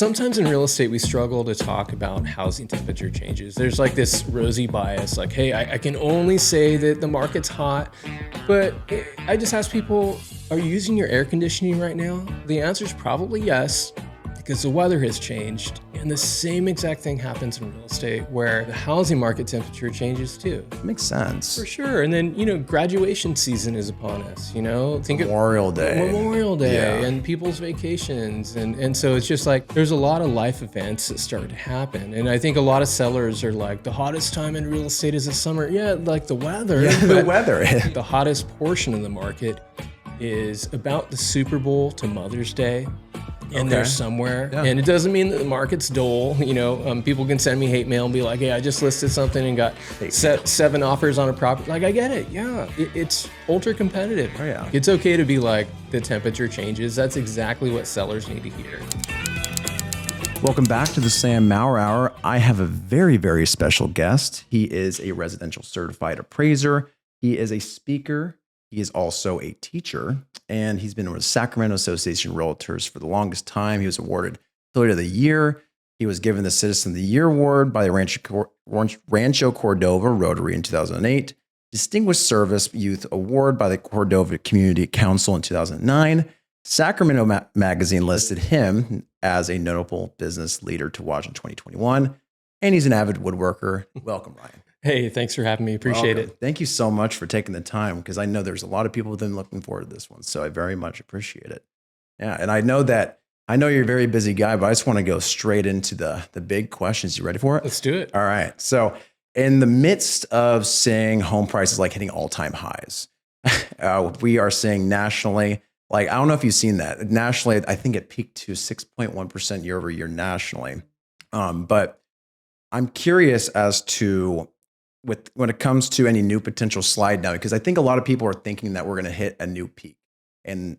sometimes in real estate, we struggle to talk about housing temperature changes. There's like this rosy bias, like, hey, I can only say that the market's hot. But I just ask people, are you using your air conditioning right now? The answer is probably yes, because the weather has changed. And the same exact thing happens in real estate where the housing market temperature changes too. Makes sense. For sure. And then, graduation season is upon us, think Memorial Day and people's vacations. And so it's just like, there's a lot of life events that start to happen. And I think a lot of sellers are like, the hottest time in real estate is the summer. Yeah, like the weather. Yeah, the weather. The hottest portion of the market is about the Super Bowl to Mother's Day. In there somewhere. Yeah. And it doesn't mean that the market's dull. People can send me hate mail and be like, hey, I just listed something and got 7 offers on a property. Like, I get it. Yeah, it's ultra competitive. Oh, yeah. It's okay to be like, the temperature changes. That's exactly what sellers need to hear. Welcome back to the Sam Maurer Hour. I have a very, very special guest. He is a residential certified appraiser. He is a speaker. He is also a teacher, and he's been with the Sacramento Association of Realtors for the longest time. He was awarded Affiliate of the Year. He was given the Citizen of the Year Award by the Rancho Cordova Rotary in 2008, Distinguished Service Youth Award by the Cordova Community Council in 2009. Sacramento Magazine listed him as a notable business leader to watch in 2021, and he's an avid woodworker. Welcome, Ryan. Hey, thanks for having me. Appreciate it. Thank you so much for taking the time, because I know there's a lot of people who've been looking forward to this one. So I very much appreciate it. Yeah. And I know you're a very busy guy, but I just want to go straight into the big questions. You ready for it? Let's do it. All right. So in the midst of seeing home prices like hitting all-time highs, we are seeing nationally, like, I don't know if you've seen that. Nationally, I think it peaked to 6.1% year over year nationally. But I'm curious as to when it comes to any new potential slide now, because I think a lot of people are thinking that we're going to hit a new peak, and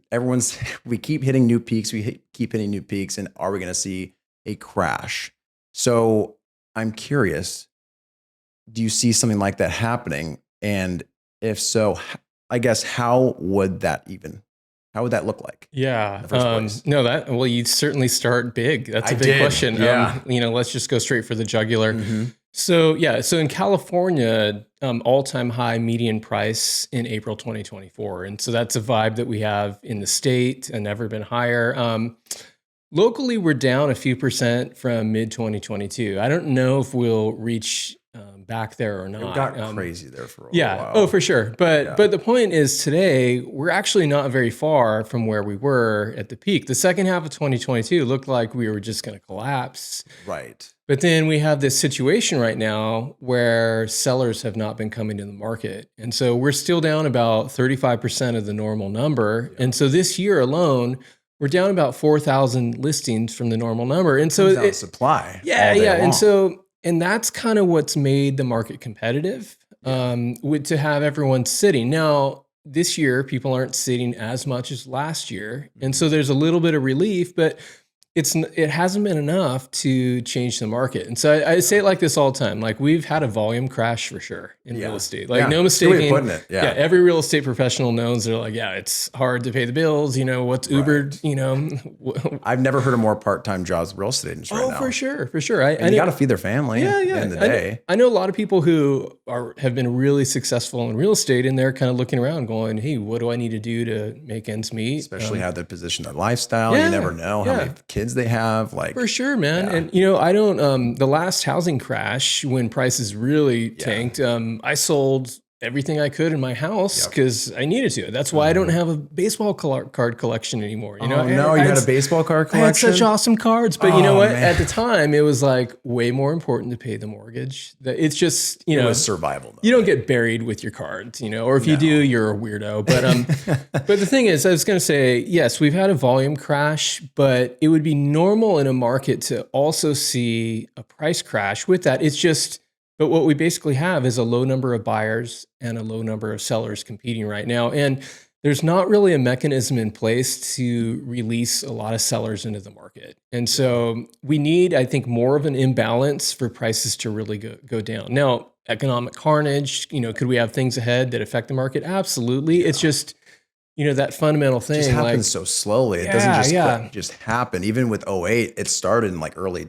we keep hitting new peaks. Keep hitting new peaks. And are we going to see a crash? So I'm curious, do you see something like that happening? And if so, I guess, how would that look like? Yeah. You'd certainly start big. That's a big question. Yeah. Let's just go straight for the jugular. Mm-hmm. So in California, all-time high median price in April 2024. And so that's a vibe that we have in the state and never been higher. Locally, we're down a few percent from mid-2022. I don't know if we'll reach back there or not. It got crazy there for a while. Yeah, oh, for sure. But the point is, today, we're actually not very far from where we were at the peak. The second half of 2022 looked like we were just going to collapse. Right. But then we have this situation right now where sellers have not been coming to the market. And so we're still down about 35% of the normal number. Yeah. And so this year alone, we're down about 4,000 listings from the normal number. And so it's supply. Yeah. And that's kind of what's made the market competitive, to have everyone sitting. Now, this year, people aren't sitting as much as last year. And so there's a little bit of relief, but it hasn't been enough to change the market. And so I say it like this all the time. Like, we've had a volume crash for sure in real estate. Like, no mistaking. Putting it. Yeah. Every real estate professional knows. They're like, it's hard to pay the bills. What's Ubered, I've never heard of more part-time jobs in real estate industry right now. For sure. And you got to feed their family at the end of the day. I know a lot of people who have been really successful in real estate, and they're kind of looking around going, hey, what do I need to do to make ends meet? Especially how they position their lifestyle. You never know how many kids they have. For sure, man. And I don't, the last housing crash when prices really tanked, I sold everything I could in my house because I needed to. That's why I don't have a baseball card collection anymore. You had a baseball card collection? I had such awesome cards, but you know what? Man. At the time, it was like way more important to pay the mortgage. It's just, it was survival. Though, you don't get buried with your cards, or if you do, you're a weirdo. But but the thing is, I was going to say, yes, we've had a volume crash, but it would be normal in a market to also see a price crash with that. It's just, but what we basically have is a low number of buyers and a low number of sellers competing right now. And there's not really a mechanism in place to release a lot of sellers into the market. And so we need, I think, more of an imbalance for prices to really go down. Now, economic carnage, could we have things ahead that affect the market? Absolutely. It's just, that fundamental It just thing, like, happens so slowly. It doesn't just happen. Even with '08, it started in like early,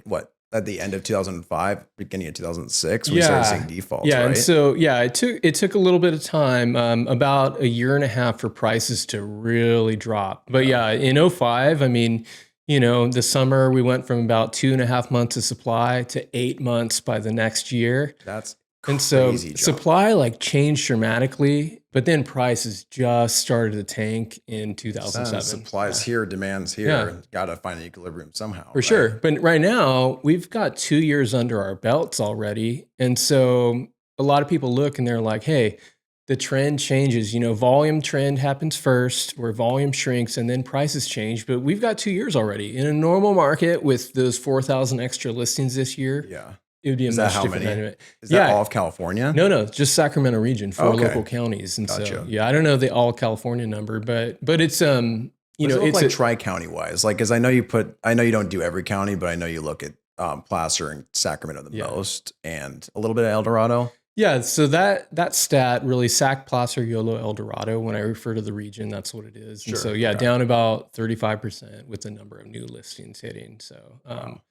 at the end of 2005, beginning of 2006, we started seeing defaults, yeah. And right? so, it took a little bit of time, about a year and a half for prices to really drop. But yeah, in '05, I mean, the summer we went from about 2.5 months of supply to 8 months by the next year. That's And so crazy jump. supply like changed dramatically, but then prices just started to tank in 2007. Supply's here, demand's here. Yeah. Got to find an equilibrium somehow. For sure. But right now, we've got 2 years under our belts already. And so a lot of people look and they're like, hey, the trend changes. Volume trend happens first, where volume shrinks and then prices change. But we've got 2 years already. In a normal market with those 4,000 extra listings this year, it would be a much different dynamic. Is that all of California? No, just Sacramento region, 4 local counties. And so, I don't know the all California number, but it's, it's like tri-county wise, like, cause I know you don't do every county, but I know you look at Placer and Sacramento the most, and a little bit of El Dorado. Yeah, so that stat really, Sac, Placer, Yolo, El Dorado, when I refer to the region, that's what it is. And so down about 35% with the number of new listings hitting. So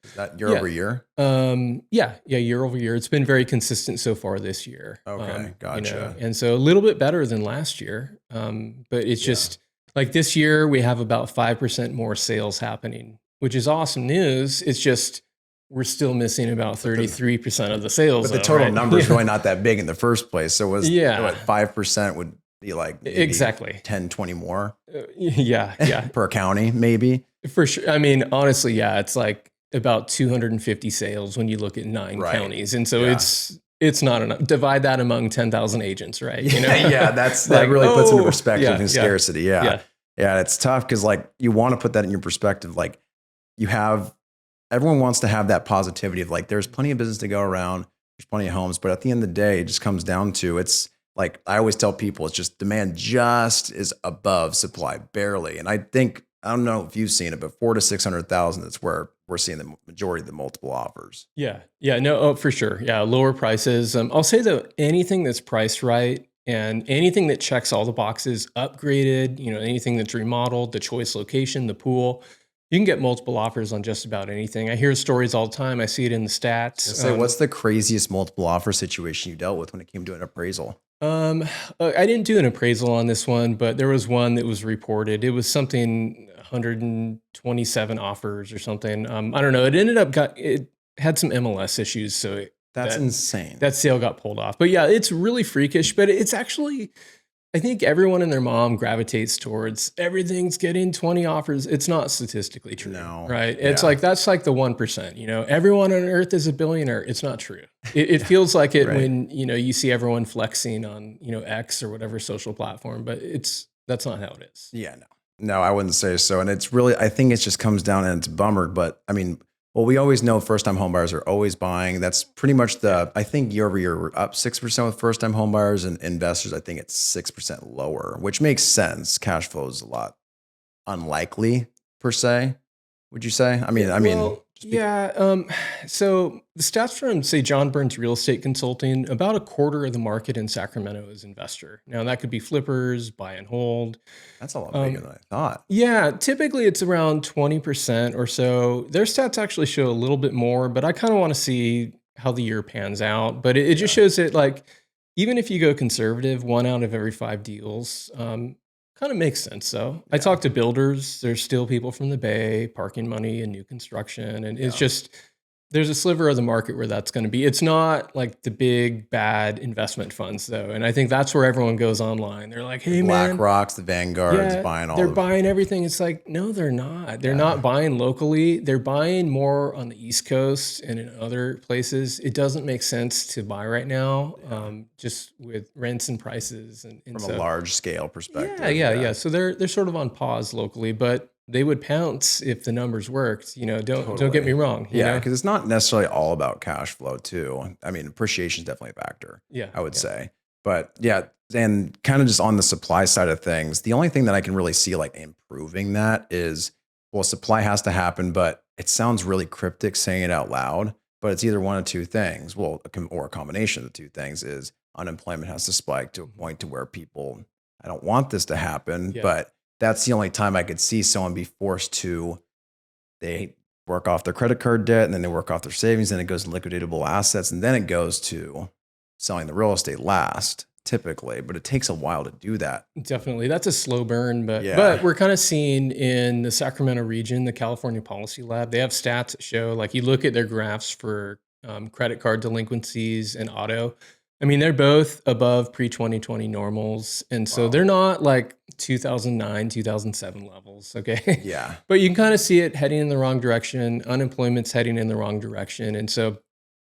is that year over year? Year over year. It's been very consistent so far this year. Okay, gotcha. And so a little bit better than last year. But it's just like this year we have about 5% more sales happening, which is awesome news. It's just we're still missing about 33% of the sales. But the total number is really not that big in the first place. So was 5% would be like exactly 10, 20 more. Per county, maybe. For sure. I mean, honestly, it's like about 250 sales when you look at 9 counties. And so it's not enough. Divide that among 10,000 agents, right? That really puts into perspective and scarcity. Yeah, it's tough because like you want to put that in your perspective. Like everyone wants to have that positivity of like, there's plenty of business to go around. There's plenty of homes, but at the end of the day, it just comes down to, it's like, I always tell people, it's just demand just is above supply, barely. And I don't know if you've seen it, but 400,000 to 600,000, that's where we're seeing the majority of the multiple offers. For sure. Lower prices. I'll say though, anything that's priced right and anything that checks all the boxes, upgraded, anything that's remodeled, the choice location, the pool, you can get multiple offers on just about anything. I hear stories all the time. I see it in the stats. So what's the craziest multiple offer situation you dealt with when it came to an appraisal? I didn't do an appraisal on this one, but there was one that was reported. It was something 127 offers or something. I don't know. It had some MLS issues. So that's insane. That sale got pulled off. But yeah, it's really freakish, but it's actually, I think everyone and their mom gravitates towards everything's getting 20 offers. It's not statistically true, right? It's like, that's like the 1%, everyone on earth is a billionaire. It's not true. It feels like it when, you see everyone flexing on, X or whatever social platform, but that's not how it is. Yeah, no, I wouldn't say so. And it's really, I think it just comes down and it's a bummer, but I mean, well, we always know first-time homebuyers are always buying. That's pretty much I think year over year, we're up 6% with first-time homebuyers, and investors, I think it's 6% lower, which makes sense. Cash flow is a lot unlikely per se. Would you say? So the stats from, say, John Burns Real Estate Consulting, about a quarter of the market in Sacramento is investor. Now, that could be flippers, buy and hold. That's a lot bigger than I thought. Yeah, typically it's around 20% or so. Their stats actually show a little bit more, but I kind of want to see how the year pans out. But it just shows that, like, even if you go conservative, 1 out of every 5 deals, kind of makes sense, though. I talk to builders. There's still people from the Bay, parking money and new construction. And it's just, there's a sliver of the market where that's going to be. It's not like the big, bad investment funds, though. And I think that's where everyone goes online. They're like, hey, man. BlackRock's, the Vanguard's buying all. They're buying everything. It's like, no, they're not. They're not buying locally. They're buying more on the East Coast and in other places. It doesn't make sense to buy right now, just with rents and prices. And from a large scale perspective. Yeah. So they're sort of on pause locally, but they would pounce if the numbers worked. Don't get me wrong. Because it's not necessarily all about cash flow too. I mean, appreciation is definitely a factor. I would say. But and kind of just on the supply side of things, the only thing that I can really see like improving that is, well, supply has to happen, but it sounds really cryptic saying it out loud. But it's either one of two things. Well, or a combination of the two things is unemployment has to spike to a point to where people I don't want this to happen. Yeah. But that's the only time I could see someone be forced to, they work off their credit card debt and then they work off their savings and it goes to liquidatable assets. And then it goes to selling the real estate last typically, but it takes a while to do that. Definitely. That's a slow burn, but Yeah. but we're kind of seeing in the Sacramento region, the California Policy Lab, they have stats that show, like, you look at their graphs for credit card delinquencies and auto. I mean, they're both above pre-2020 normals. And so Wow. they're not like 2009, 2007 levels. Okay. Yeah. But you can kind of see it heading in the wrong direction. Unemployment's heading in the wrong direction. And so,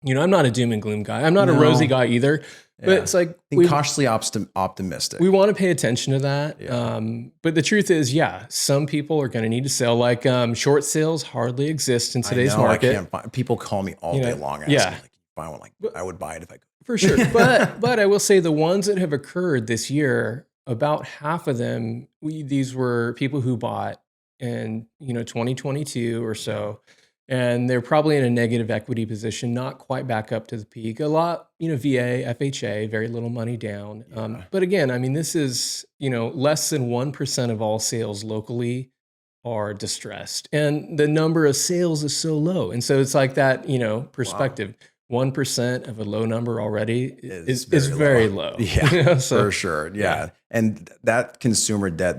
I'm not a doom and gloom guy. I'm not a rosy guy either. But Yeah. it's like, I think cautiously optimistic. we want to pay attention to that. Yeah. But the truth is, some people are going to need to sell. Like, short sales hardly exist in today's I know, market. I can't find, people call me all day long asking, yeah. like, buy one, like, I would buy it if I could. For sure. But I will say the ones that have occurred this year, about half of them, these were people who bought in 2022 or so, and they're probably in a negative equity position, not quite back up to the peak. A lot, VA, FHA, very little money down. Yeah. But again, I mean, this is less than 1% of all sales locally are distressed, and the number of sales is so low, and so it's like that perspective. 1% of a low number already is very low. Yeah, So, for sure. Yeah. And that consumer debt,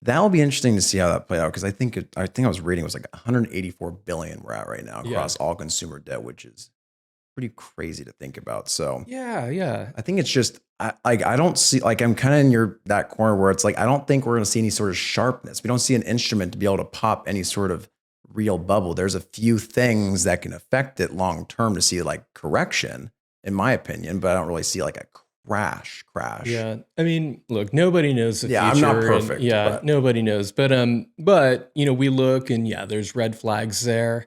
that'll be interesting to see how that played out. Cause I think I was reading it was like 184 billion we're at right now across all consumer debt, which is pretty crazy to think about. So yeah. I think it's just, I don't see, like, I'm kind of in that corner where it's like, I don't think we're going to see any sort of sharpness. We don't see an instrument to be able to pop any sort of real bubble. There's a few things that can affect it long term to see like correction, in my opinion, but I don't really see like a crash. Yeah. I mean, look, nobody knows the future. I'm not perfect. And, nobody knows. But we look and there's red flags there.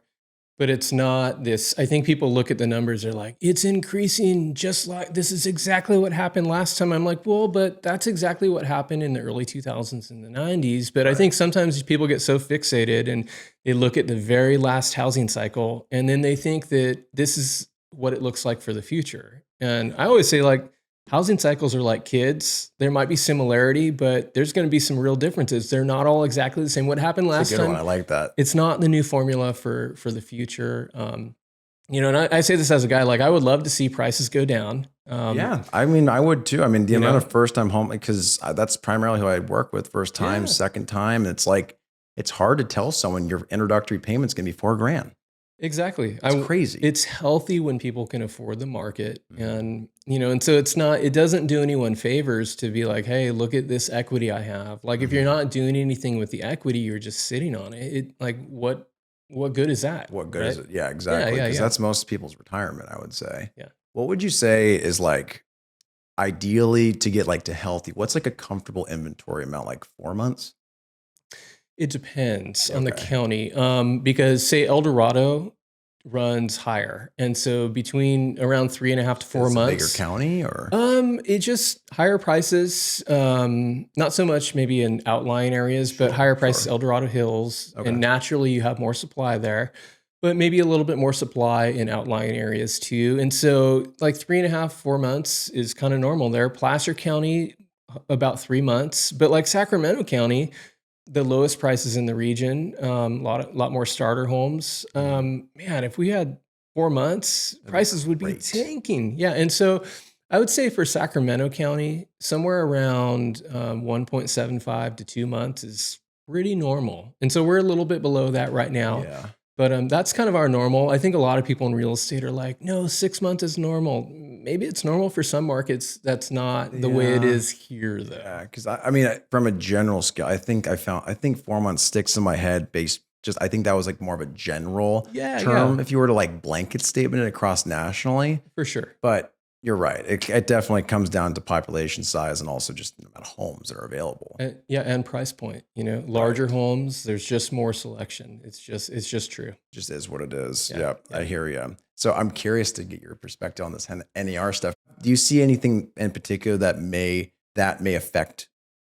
But it's not this. I think people look at the numbers, they're like, it's increasing just like this is exactly what happened last time. I'm like, well, but that's exactly what happened in the early 2000s and the 90s. But I think sometimes people get so fixated and they look at the very last housing cycle and then they think that this is what it looks like for the future. And I always say, like, housing cycles are like kids. There might be similarity, but there's going to be some real differences. They're not all exactly the same. What happened last time? I like that. It's not the new formula for the future. And I say this as a guy, like, I would love to see prices go down. Yeah, I mean, I would too. I mean, the amount of first-time home, because that's primarily who I work with, first time, second time. And it's like, it's hard to tell someone your introductory payment's going to be $4,000. Exactly. It's crazy. It's healthy when people can afford the market. And, and so it doesn't do anyone favors to be like, hey, look at this equity I have. Like, if you're not doing anything with the equity, you're just sitting on it. What good is that? What good is it? Yeah, exactly. Because that's most people's retirement, I would say. Yeah. What would you say is like ideally to get like to healthy? What's like a comfortable inventory amount? Like 4 months? It depends on the county, because say El Dorado runs higher, and so between around 3.5 to 4 months. Bigger county, or it just higher prices. Not so much maybe in outlying areas, but higher prices. El Dorado Hills, and naturally you have more supply there, but maybe a little bit more supply in outlying areas too. And so like 3.5, 4 months is kind of normal there. Placer County about 3 months, but like Sacramento County, the lowest prices in the region, lot more starter homes. Man, if we had 4 months, prices would be tanking. Yeah, and so I would say for Sacramento County, somewhere around 1.75 to 2 months is pretty normal. And so we're a little bit below that right now. Yeah. But that's kind of our normal. I think a lot of people in real estate are like, no, 6 months is normal. Maybe it's normal for some markets. That's not the way it is here, though. Yeah, because I mean, from a general scale, I think 4 months sticks in my head based. I think that was like more of a general term. If you were to like blanket statement it across nationally, for sure. But you're right. It definitely comes down to population size and also just the amount of homes that are available. And price point. Larger homes, there's just more selection. It's just true. Just is what it is. Yeah. I hear you. So I'm curious to get your perspective on this NAR stuff. Do you see anything in particular that may affect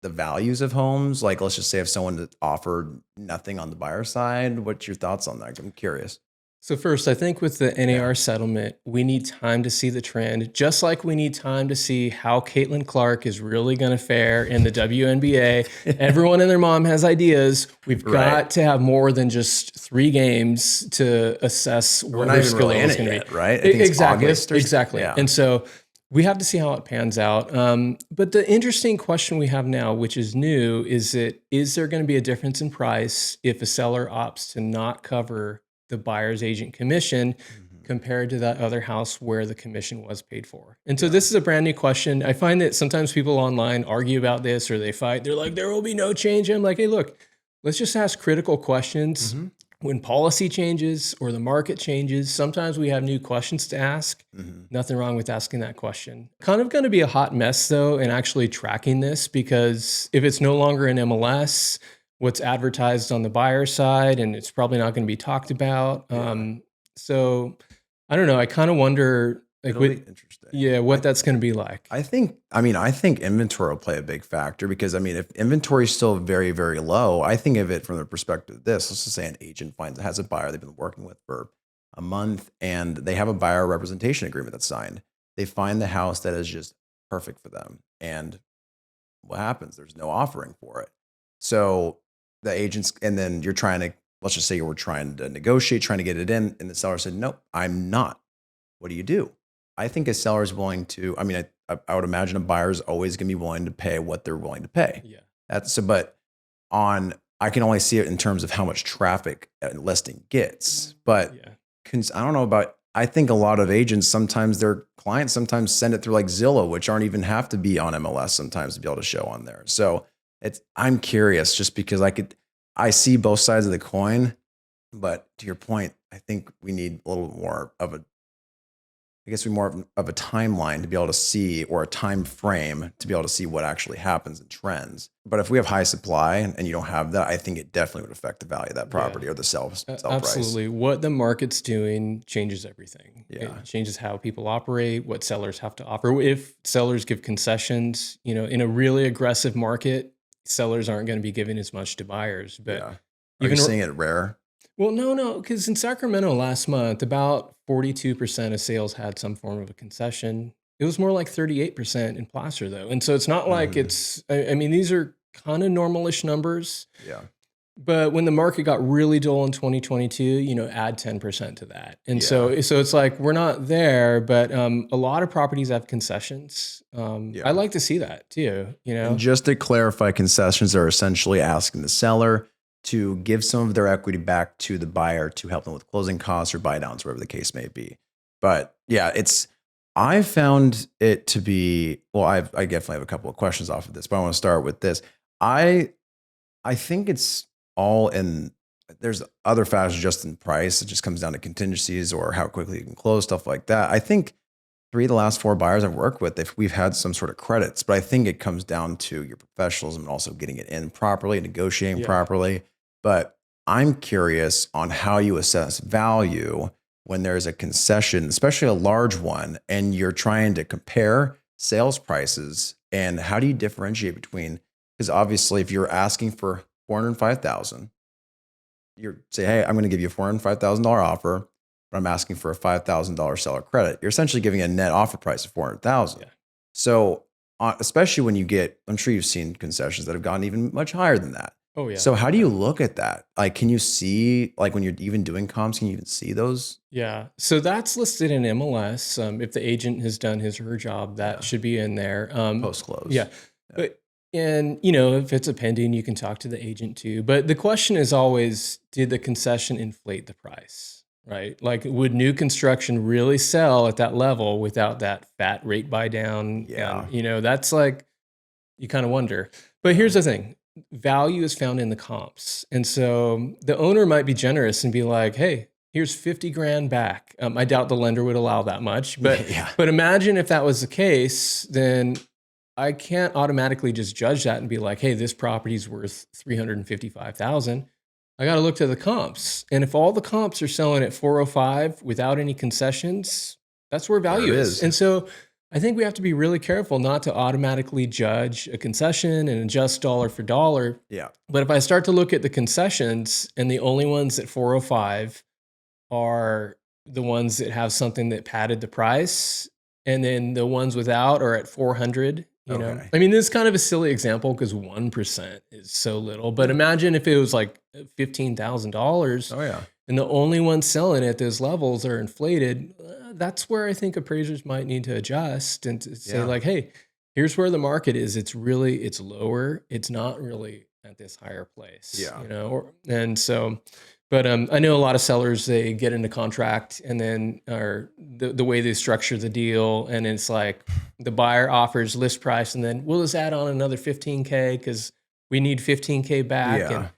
the values of homes? Like, let's just say if someone offered nothing on the buyer side, what's your thoughts on that? I'm curious. So first, I think with the NAR settlement, we need time to see the trend, just like we need time to see how Caitlin Clark is really going to fare in the WNBA. Everyone and their mom has ideas. We've got to have more than just 3 games to assess where her skill level is going to be. Right? I think Exactly. it's August Exactly. Yeah. And so we have to see how it pans out. But the interesting question we have now, which is new, is there going to be a difference in price if a seller opts to not cover the buyer's agent commission compared to that other house where the commission was paid for? And so this is a brand new question. I find that sometimes people online argue about this or they fight. They're like, there will be no change. I'm like, hey, look, let's just ask critical questions. When policy changes or the market changes, sometimes we have new questions to ask. Nothing wrong with asking that question. Kind of going to be a hot mess though, in actually tracking this, because if it's no longer in MLS, what's advertised on the buyer side, and it's probably not going to be talked about. So I don't know. I kind of wonder, like, It'll be interesting. what that's going to be like. I think inventory will play a big factor, because if inventory is still very, very low, I think of it from the perspective of this. Let's just say an agent has a buyer they've been working with for a month, and they have a buyer representation agreement that's signed. They find the house that is just perfect for them. And what happens? There's no offering for it. So the agents, and then let's just say you were trying to negotiate, trying to get it in, and the seller said, nope, I'm not. What do you do? I think a seller is willing to, I would imagine a buyer is always going to be willing to pay what they're willing to pay. Yeah. But I can only see it in terms of how much traffic a listing gets. But I don't know about, I think a lot of agents, sometimes their clients sometimes send it through like Zillow, which aren't even have to be on MLS sometimes to be able to show on there. So I'm curious, just because I see both sides of the coin, but to your point, I think we need a little more of a timeline to be able to see, or a time frame to be able to see what actually happens in trends. But if we have high supply and you don't have that, I think it definitely would affect the value of that property or the sell price. Absolutely. What the market's doing changes everything. Yeah. It changes how people operate, what sellers have to offer. If sellers give concessions, in a really aggressive market, sellers aren't going to be giving as much to buyers. But Are you seeing it rare? Well, no, because in Sacramento last month, about 42% of sales had some form of a concession. It was more like 38% in Placer, though. And so it's not like these are kind of normalish numbers. Yeah. But when the market got really dull in 2022, add 10% to that. And so it's like, we're not there, but a lot of properties have concessions. I like to see that too, And just to clarify, concessions are essentially asking the seller to give some of their equity back to the buyer to help them with closing costs or buy downs, whatever the case may be. But yeah, I found it to be, well, I definitely have a couple of questions off of this, but I want to start with this. I think it's all in, there's other factors just in price. It just comes down to contingencies or how quickly you can close, stuff like that. I think 3 of the last 4 buyers I've worked with, we've had some sort of credits, but I think it comes down to your professionalism and also getting it in properly, negotiating properly. But I'm curious on how you assess value when there's a concession, especially a large one, and you're trying to compare sales prices. And how do you differentiate between, because obviously if you're asking for $405,000, you say, hey, I'm going to give you a $405,000 offer, but I'm asking for a $5,000 seller credit. You're essentially giving a net offer price of $400,000. So especially when I'm sure you've seen concessions that have gone even much higher than that. Oh yeah. So how do you look at that? Like, can you see, like when you're even doing comps, can you even see those? Yeah. So that's listed in MLS. If the agent has done his or her job, that should be in there. Post close. Yeah. But, and if it's a pending, you can talk to the agent too. But the question is always, did the concession inflate the price? Right? Like, would new construction really sell at that level without that fat rate buy down? Yeah. And, that's like, you kind of wonder. But here's the thing. Value is found in the comps. And so the owner might be generous and be like, hey, here's 50 grand back. I doubt the lender would allow that much, but imagine if that was the case, then I can't automatically just judge that and be like, hey, this property's worth $355,000. I got to look to the comps. And if all the comps are selling at 405 without any concessions, that's where value is. And so I think we have to be really careful not to automatically judge a concession and adjust dollar for dollar. Yeah. But if I start to look at the concessions and the only ones at 405 are the ones that have something that padded the price, and then the ones without are at 400. You know, Okay. I mean, this is kind of a silly example because 1% is so little. But imagine if it was like $15,000, Oh yeah. and the only ones selling at those levels are inflated. That's where I think appraisers might need to adjust and to say Yeah. like, hey, here's where the market is. It's lower. It's not really at this higher place. Yeah. You know, and so. But I know a lot of sellers, they get into contract and then, or the way they structure the deal, and it's like the buyer offers list price, and then we'll just add on another 15K because we need 15K back. Yeah. And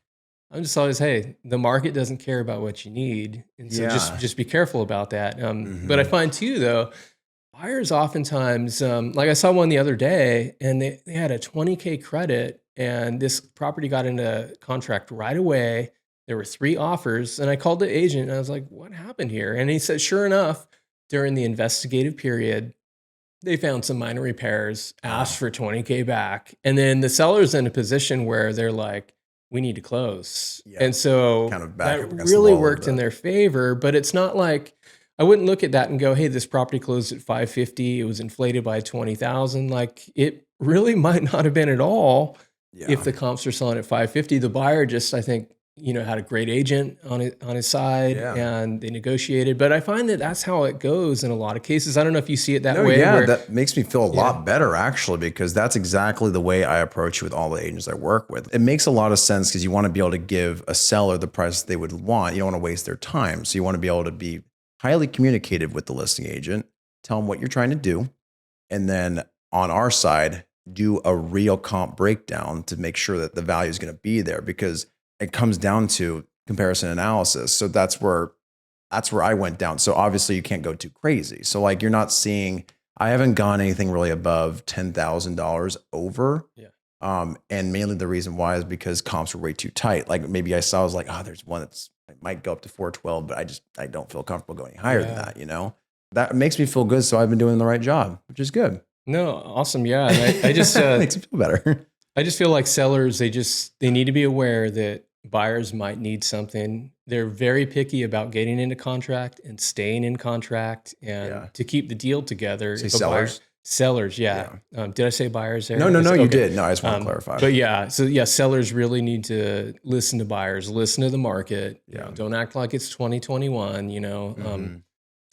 I'm just always, hey, the market doesn't care about what you need, and so Yeah. just be careful about that. But I find too, though, buyers oftentimes, like I saw one the other day, and they had a 20K credit, and this property got into contract right away. There were 3 offers, and I called the agent, and I was like, "What happened here?" And he said, "Sure enough, during the investigative period, they found some minor repairs, asked for 20K back, and then the seller's in a position where they're like, we need to close." Yeah. And so Kind of back that up against the really wall a little worked in bit. their favor, but it's not like I wouldn't look at that and go, "Hey, this property closed at 550. It was inflated by 20,000." Like it really might not have been at all Yeah. if the comps are selling at 550. The buyer just, I think, had a great agent on his side, Yeah. and they negotiated. But I find that that's how it goes in a lot of cases. I don't know if you see it that No, way. yeah, where- that makes me feel a lot better actually, because that's exactly the way I approach it with all the agents I work with. It makes a lot of sense because you want to be able to give a seller the price they would want. You don't want to waste their time. So you want to be able to be highly communicative with the listing agent, tell them what you're trying to do, and then on our side, do a real comp breakdown to make sure that the value is going to be there, because it comes down to comparison analysis. So that's where I went down. So obviously you can't go too crazy. So like you're not seeing, I haven't gone anything really above $10,000 over. Yeah. And mainly the reason why is because comps were way too tight. Like maybe I saw, I was like, oh, there's one that's, it might go up to 412, but I don't feel comfortable going higher than that, That makes me feel good. So I've been doing the right job, which is good. No, awesome. Yeah. And I just, Makes me feel better. I just feel like sellers, they need to be aware that buyers might need something. They're very picky about getting into contract and staying in contract, and to keep the deal together. Say If a buyer- sellers? Sellers, yeah. Did I say buyers there? No, you Okay. did. No, I just want to clarify. But yeah, so yeah, sellers really need to listen to buyers, listen to the market. Yeah. Don't act like it's 2021, Mhm.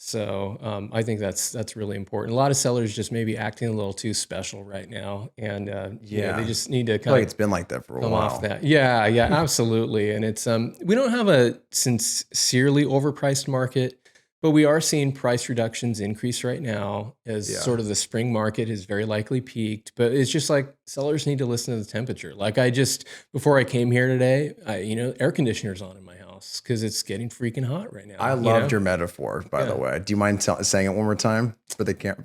So I think that's really important. A lot of sellers just maybe acting a little too special right now, and they just need to I feel kind like of it's been like that for a come while. off that. Yeah, absolutely. And it's we don't have a sincerely overpriced market, but we are seeing price reductions increase right now as sort of the spring market has very likely peaked. But it's just like sellers need to listen to the temperature. Like before I came here today, air conditioners on in my house because it's getting freaking hot right now. I loved your metaphor, by the way. Do you mind saying it one more time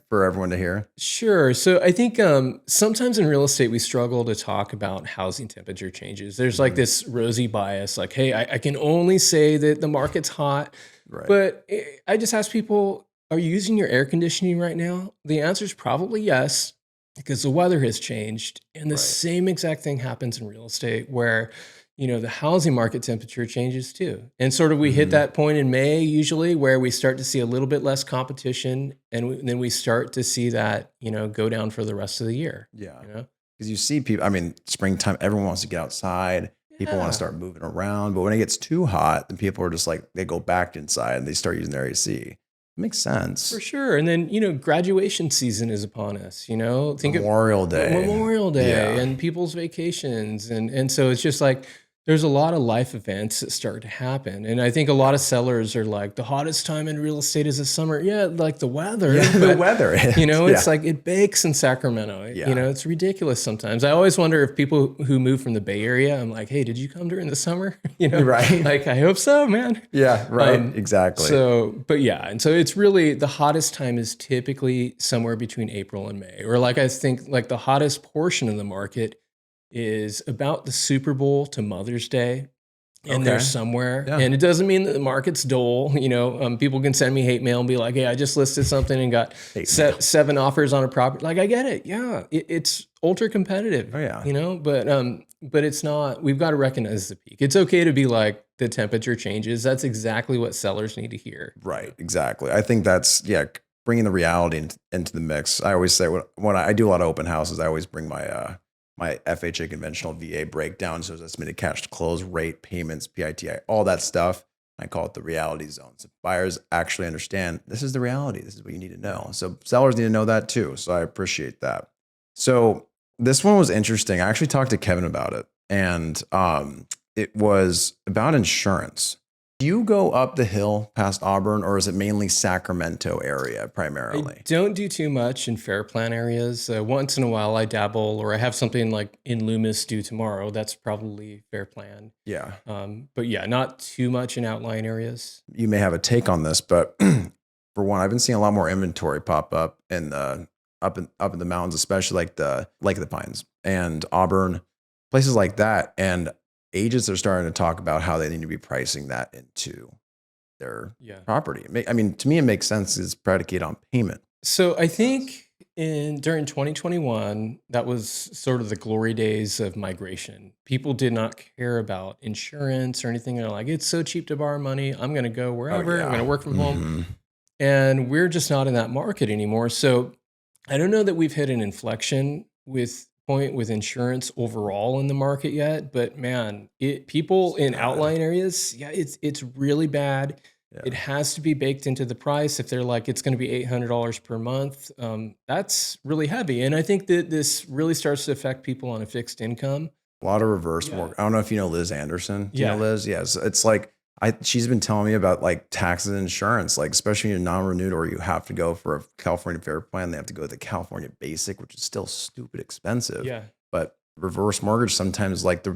for everyone to hear? Sure. So I think sometimes in real estate, we struggle to talk about housing temperature changes. There's like this rosy bias, like, hey, I can only say that the market's hot. Right. But I just ask people, are you using your air conditioning right now? The answer is probably yes, because the weather has changed. And the same exact thing happens in real estate where, the housing market temperature changes too. And sort of we hit that point in May usually where we start to see a little bit less competition, and then we start to see that, go down for the rest of the year. Yeah. Because you see people, springtime, everyone wants to get outside. People want to start moving around. But when it gets too hot, then people are just like, they go back inside and they start using their AC. It makes sense. For sure. And then, graduation season is upon us, think Memorial Day and people's vacations. And so it's just like, there's a lot of life events that start to happen. And I think a lot of sellers are like, the hottest time in real estate is the summer. Yeah, like the weather. Yeah, the weather is. It's like it bakes in Sacramento. Yeah. It's ridiculous sometimes. I always wonder if people who move from the Bay Area, I'm like, hey, did you come during the summer? Right. Like, I hope so, man. Yeah, right. Exactly. So, but yeah. And so it's really, the hottest time is typically somewhere between April and May. Or like, I think like the hottest portion of the market is about the Super Bowl to Mother's Day in there somewhere. Yeah. And it doesn't mean that the market's dull. People can send me hate mail and be like, hey, I just listed something and got 7 offers on a property. Like, I get it. Yeah. It's ultra competitive. Oh, yeah. But it's not, we've got to recognize the peak. It's okay to be like, the temperature changes. That's exactly what sellers need to hear. Right. Exactly. I think that's, bringing the reality into the mix. I always say when I do a lot of open houses, I always bring my FHA conventional VA breakdown. So it's estimated cash to close, rate, payments, PITI, all that stuff. I call it the reality zone. So buyers actually understand this is the reality. This is what you need to know. So sellers need to know that too. So I appreciate that. So this one was interesting. I actually talked to Kevin about it, and it was about insurance. Do you go up the hill past Auburn, or is it mainly Sacramento area primarily? I don't do too much in fair plan areas. Once in a while, I dabble, or I have something like in Loomis due tomorrow. That's probably fair plan. Yeah. But yeah, not too much in outlying areas. You may have a take on this, but for one, I've been seeing a lot more inventory pop up in the up in the mountains, especially like the Lake of the Pines and Auburn, places like that. And agents are starting to talk about how they need to be pricing that into their property. I mean, to me, it makes sense. It's predicated on payment. So I think during 2021, that was sort of the glory days of migration. People did not care about insurance or anything. They're like, it's so cheap to borrow money. I'm going to go wherever. I'm going to work from home. And we're just not in that market anymore. So I don't know that we've hit an inflection with insurance overall in the market yet, but man, people in outlying areas, it's really bad. Yeah. It has to be baked into the price. If they're like, it's going to be $800 per month, that's really heavy. And I think that this really starts to affect people on a fixed income. A lot of reverse mortgage. I don't know if you know Liz Anderson. Do you know Liz? Yes. It's like, she's been telling me about like taxes and insurance, like especially in non-renewed, or you have to go for a California Fair Plan. They have to go to the California Basic, which is still stupid expensive. Yeah. But reverse mortgage sometimes that's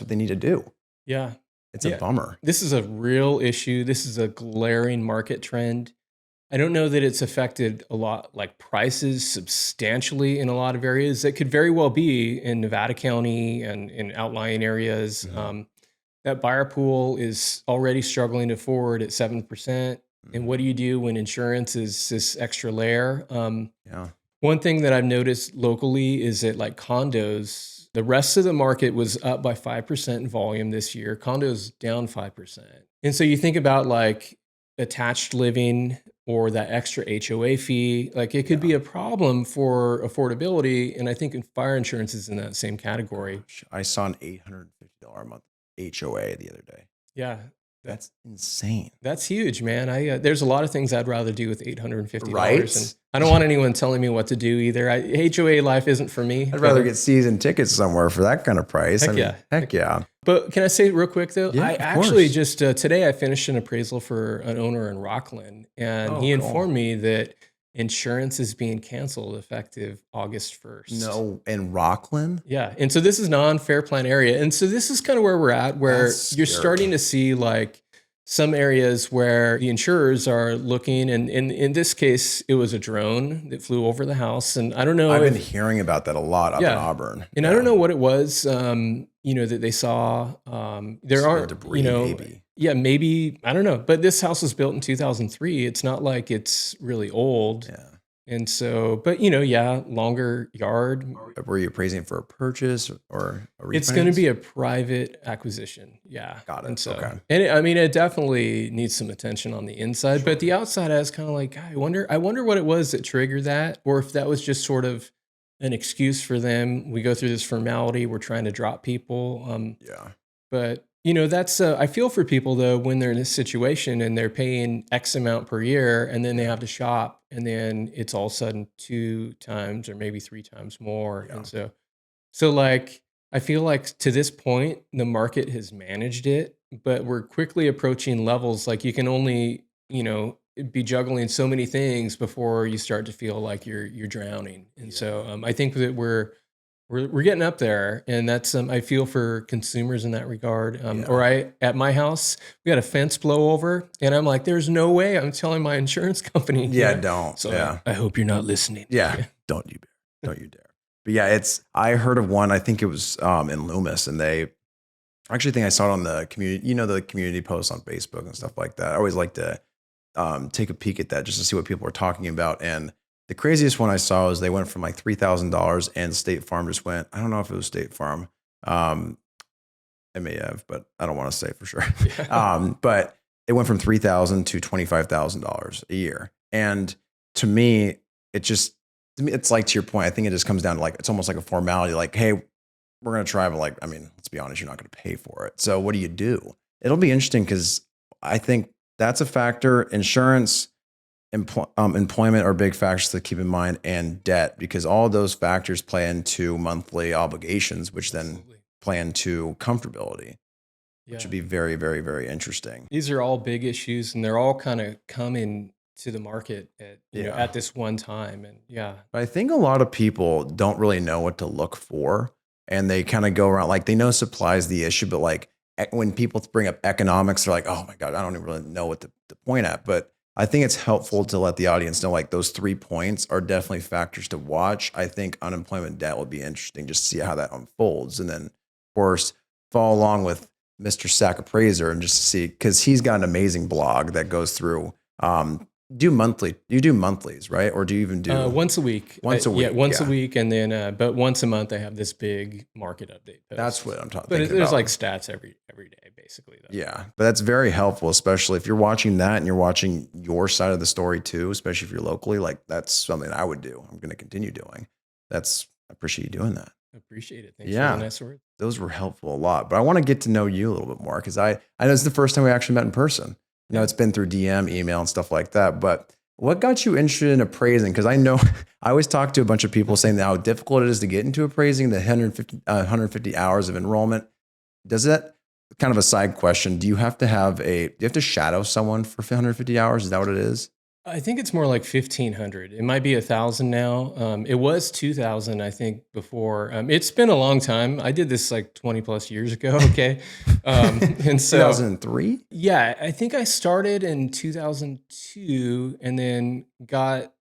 what they need to do. Yeah. It's a bummer. This is a real issue. This is a glaring market trend. I don't know that it's affected a lot, like prices substantially in a lot of areas. It could very well be in Nevada County and in outlying areas. That buyer pool is already struggling to forward at 7%. And what do you do when insurance is this extra layer? One thing that I've noticed locally is that like condos, the rest of the market was up by 5% in volume this year. Condos down 5%. And so you think about like attached living or that extra HOA fee, like it could be a problem for affordability. And I think fire insurance is in that same category. I saw an $850 a month HOA the other day. Yeah. That's insane. That's huge, man. There's a lot of things I'd rather do with $850. Right? And I don't want anyone telling me what to do either. HOA life isn't for me. I'd rather get season tickets somewhere for that kind of price. Heck yeah. But can I say real quick though? Yeah, I actually just today I finished an appraisal for an owner in Rockland, and he informed me that insurance is being canceled effective August 1st. No, in Rockland? Yeah. And so this is non-fair plan area. And so this is kind of where we're at, where you're starting to see like some areas where the insurers are looking, and in this case, it was a drone that flew over the house. And I don't know. I've been hearing about that a lot up in Auburn. And I don't know what it was, that they saw. There aren't debris, maybe. Yeah, maybe, I don't know. But this house was built in 2003. It's not like it's really old. Yeah. And so, but longer yard. Were you appraising for a purchase or a refinance? It's going to be a private acquisition. Yeah. Got it. And so, okay. And it definitely needs some attention on the inside, but the outside, I was kind of like, I wonder what it was that triggered that, or if that was just sort of an excuse for them. We go through this formality. We're trying to drop people. But that's, I feel for people though, when they're in this situation and they're paying X amount per year and then they have to shop and then it's all of a sudden 2 times or maybe 3 times more. Yeah. And so like, I feel like to this point, the market has managed it, but we're quickly approaching levels. Like you can only, be juggling so many things before you start to feel like you're drowning. And so I think that we're getting up there, and that's I feel for consumers in that regard. Or at my house, we had a fence blow over, and I'm like, "There's no way I'm telling my insurance company." Yeah, don't. So I hope you're not listening. Yeah, don't you dare. But yeah, I heard of one. I think it was in Loomis, and they actually think I saw it on the community. The community posts on Facebook and stuff like that. I always like to take a peek at that just to see what people are talking about. And the craziest one I saw was they went from like $3,000, and State Farm just went, I don't know if it was State Farm. It may have, but I don't want to say for sure. Yeah. But it went from $3,000 to $25,000 a year. And to me, it's like, to your point, I think it just comes down to like, it's almost like a formality. Like, hey, we're going to try, but like, I mean, let's be honest, you're not going to pay for it. So what do you do? It'll be interesting because I think that's a factor. Insurance, employment are big factors to keep in mind, and debt, because all those factors play into monthly obligations, which then Absolutely. play into comfortability, which Yeah. would be very, very, very interesting. These are all big issues, and they're all kind of coming to the market at Yeah. at this one time. And But I think a lot of people don't really know what to look for, and they kind of go around like they know supply is the issue, but like when people bring up economics, they're like, "Oh my god, I don't even really know what to point at." But I think it's helpful to let the audience know like those 3 points are definitely factors to watch. I think unemployment debt will be interesting just to see how that unfolds, and then of course follow along with Mr. Sack Appraiser and just to see, because he's got an amazing blog that goes through. Do monthly? You do monthlies, right? Or do you even do once a week. once a week? Yeah, once a week, and then but once a month I have this big market update post. That's what I'm talking. But There's there's like stats every day, basically. Though. Yeah, but that's very helpful, especially if you're watching that and you're watching your side of the story too, especially if you're locally. Like that's something I would do. I'm going to continue doing. I appreciate you doing that. Appreciate it. Thanks Yeah. for the nice words. Those were helpful a lot, but I want to get to know you a little bit more because I know it's the first time we actually met in person. You know, it's been through DM, email, and stuff like that. But what got you interested in appraising? Because I know I always talk to a bunch of people saying that how difficult it is to get into appraising, the 150 hours of enrollment. Does that, kind of a side question, do you have to shadow someone for 150 hours? Is that what it is? I think it's more like 1,500. It might be 1,000 now. It was 2,000, I think, before. It's been a long time. I did this like 20 plus years ago. Okay. And so 2003? Yeah, I think I started in 2002 and then got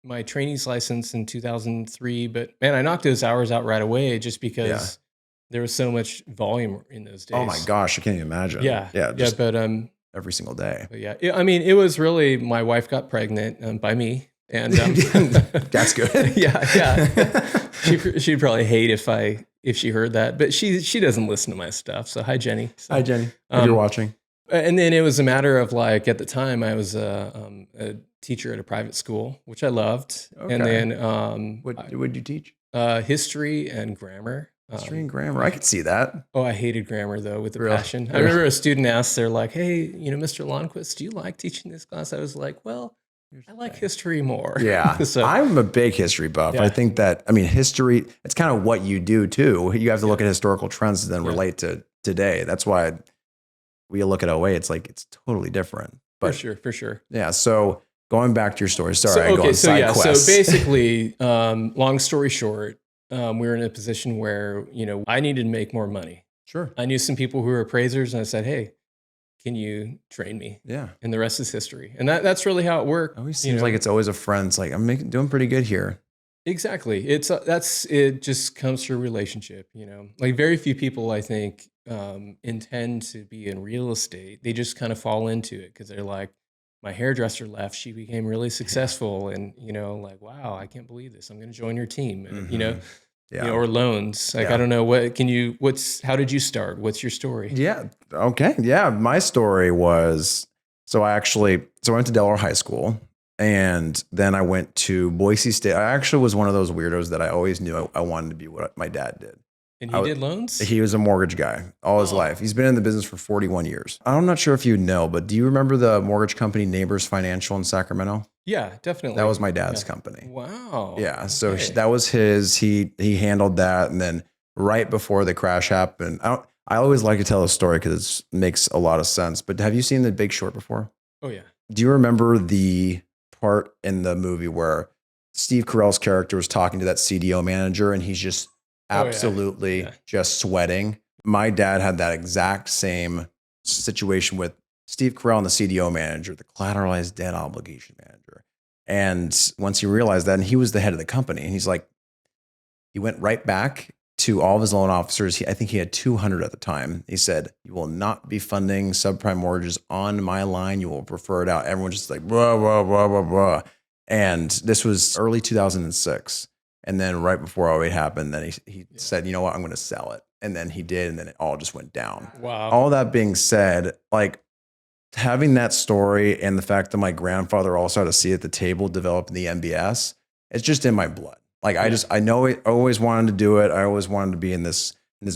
my trainee's license in 2003. But man, I knocked those hours out right away just because there was so much volume in those days. Oh my gosh, I can't even imagine. Yeah. Yeah. Just But every single day. yeah, I mean, it was really, my wife got pregnant by me, and that's good. yeah. She'd probably hate if she heard that, but she doesn't listen to my stuff. So hi, Jenny. So, Hi, Jenny. If you're watching. And then it was a matter of like, at the time I was a teacher at a private school, which I loved. Okay. And then What did you teach? history and grammar. History and grammar. I could see that. Oh, I hated grammar though with a Really? passion. I remember a student asked, they're like, "Hey, Mr. Lundquist, do you like teaching this class?" I was like, "Well, I like history more." Yeah. So I'm a big history buff. Yeah. I think that, history, it's kind of what you do too. You have to look at historical trends and then relate to today. That's why we look at OA, it's like, it's totally different. But for sure. yeah. So going back to your story, sorry. So basically, long story short, we were in a position where, I needed to make more money. Sure. I knew some people who were appraisers and I said, "Hey, can you train me?" Yeah. And the rest is history. And that's really how it worked. It always seems like it's always a friend. It's like, I'm doing pretty good here. Exactly. It just comes through relationship, like very few people, I think, intend to be in real estate. They just kind of fall into it because they're like, my hairdresser left, she became really successful, and like, wow, I can't believe this. I'm going to join your team, and, or loans. Like, I don't know how did you start? What's your story? Yeah. Okay. Yeah. My story was, so I went to Delaware High School, and then I went to Boise State. I actually was one of those weirdos that I always knew I wanted to be what my dad did. And he did loans? He was a mortgage guy all his life. He's been in the business for 41 years. I'm not sure if you know, but do you remember the mortgage company Neighbors Financial in Sacramento? Yeah, definitely. That was my dad's company. Wow. Yeah. So that was his. He handled that. And then right before the crash happened, I always like to tell the story because it makes a lot of sense. But have you seen The Big Short before? Oh, yeah. Do you remember the part in the movie where Steve Carell's character was talking to that CDO manager and he's just absolutely just sweating? My dad had that exact same situation with Steve Carell and the CDO manager, the collateralized debt obligation manager. And once he realized that, and he was the head of the company, and he's like, he went right back to all of his loan officers. I think he had 200 at the time. He said, "You will not be funding subprime mortgages on my line. You will prefer it out." Everyone's just like, blah, blah, blah, blah, blah. And this was early 2006. And then right before 08 happened, then he said, "You know what? I'm going to sell it." And then he did, and then it all just went down. Wow. All that being said, like having that story and the fact that my grandfather also had a seat at the table developing the MBS, it's just in my blood. Like I know it, I always wanted to do it. I always wanted to be in this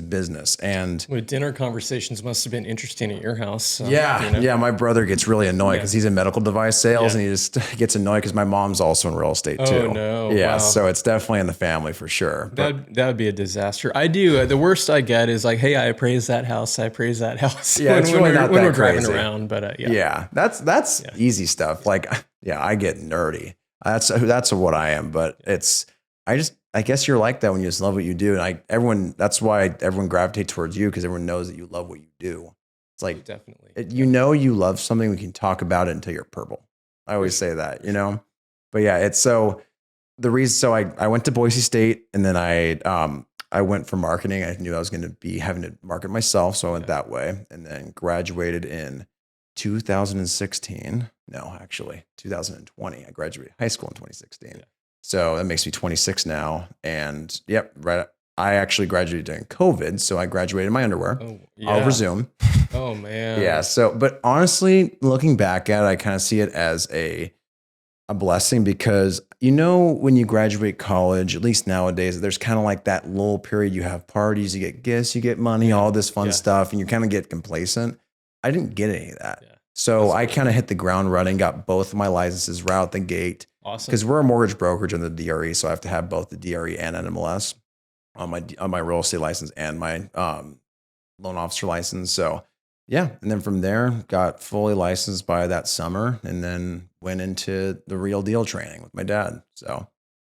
business. And well, dinner conversations must have been interesting at your house. So, yeah. My brother gets really annoyed because he's in medical device sales and he just gets annoyed because my mom's also in real estate too. Oh no. Yeah. Wow. So it's definitely in the family for sure. That would be a disaster. I do. The worst I get is like, hey, I appraise that house. I appraise that house. Yeah. It's really not that we're crazy. Driving around, but yeah. That's easy stuff. Like, yeah, I get nerdy. That's what I am, but I guess you're like that when you just love what you do. And that's why everyone gravitates towards you, because everyone knows that you love what you do. It's like, definitely, you love something, we can talk about it until you're purple. I always say that, but yeah, it's so the reason, so I went to Boise State, and then I went for marketing. I knew I was going to be having to market myself. So I went that way, and then graduated in 2016. No, actually 2020. I graduated high school in 2016. Yeah. So that makes me 26 now. And right. I actually graduated during COVID. So I graduated in my underwear over Zoom. Oh man. Yeah. So, but honestly, looking back at it, I kind of see it as a blessing, because, when you graduate college, at least nowadays, there's kind of like that lull period. You have parties, you get gifts, you get money, all this fun stuff, and you kind of get complacent. I didn't get any of that. Yeah. So I kind of hit the ground running, got both of my licenses right out the gate. Awesome. Because we're a mortgage brokerage in the DRE, so I have to have both the DRE and NMLS on my real estate license and my loan officer license. So yeah, and then from there, got fully licensed by that summer, and then went into the real deal training with my dad. So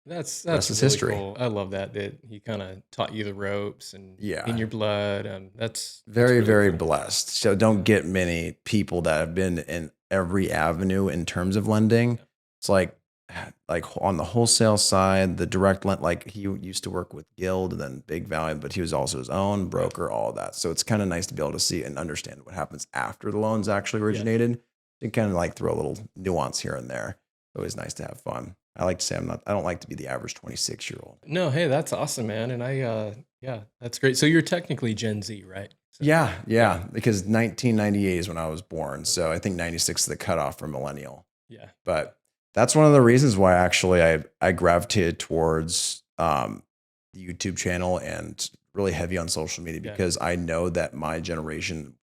that's really history. Cool. I love that he kind of taught you the ropes and in your blood. That's very, really very cool. blessed. So don't get many people that have been in every avenue in terms of lending. Yeah. It's like on the wholesale side, the direct lend, like he used to work with Guild and then Big Valley, but he was also his own broker, all of that. So it's kind of nice to be able to see and understand what happens after the loans actually originated. And kind of like throw a little nuance here and there. It's always nice to have fun. I like to say I don't like to be the average 26-year-old. No, hey, that's awesome, man. And that's great. So you're technically Gen Z, right? So, yeah, because 1998 is when I was born. So I think 96 is the cutoff for millennial. Yeah. But that's one of the reasons why actually I gravitated towards the YouTube channel and really heavy on social media, because I know that my generation,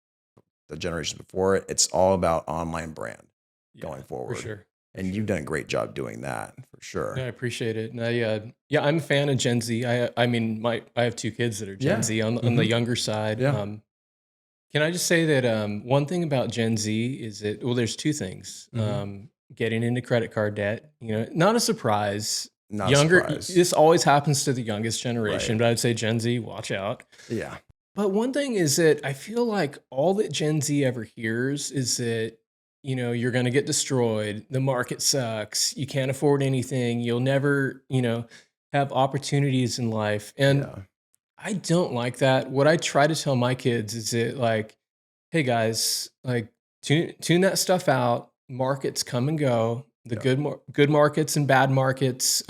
the generation before it, it's all about online brand going forward. For sure. And you've done a great job doing that, for sure. No, I appreciate it. And I'm a fan of Gen Z. I mean, I have two kids that are Gen Z on the younger side. Yeah. Can I just say that one thing about Gen Z is that, there's two things. Getting into credit card debt, not a surprise. This always happens to the youngest generation, but I'd say Gen Z, watch out. Yeah. But one thing is that I feel like all that Gen Z ever hears is that, you're going to get destroyed. The market sucks. You can't afford anything. You'll never, have opportunities in life. And I don't like that. What I try to tell my kids is that, like, hey guys, like tune that stuff out. Markets come and go. The good markets and bad markets.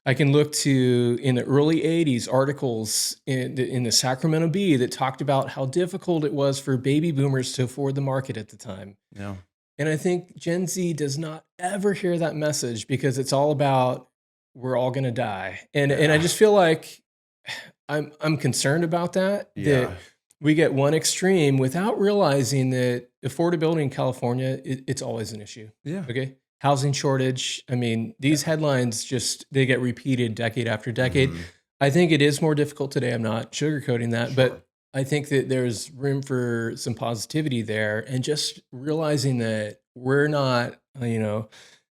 I can look to, in the early 80s, articles in the Sacramento Bee that talked about how difficult it was for baby boomers to afford the market at the time. Yeah. And I think Gen Z does not ever hear that message, because it's all about, we're all going to die. And I just feel like I'm concerned about that. Yeah. That we get one extreme without realizing that affordability in California, it's always an issue. Yeah. Okay. Housing shortage. I mean, these headlines they get repeated decade after decade. I think it is more difficult today. I'm not sugarcoating that, but I think that there's room for some positivity there, and just realizing that we're not,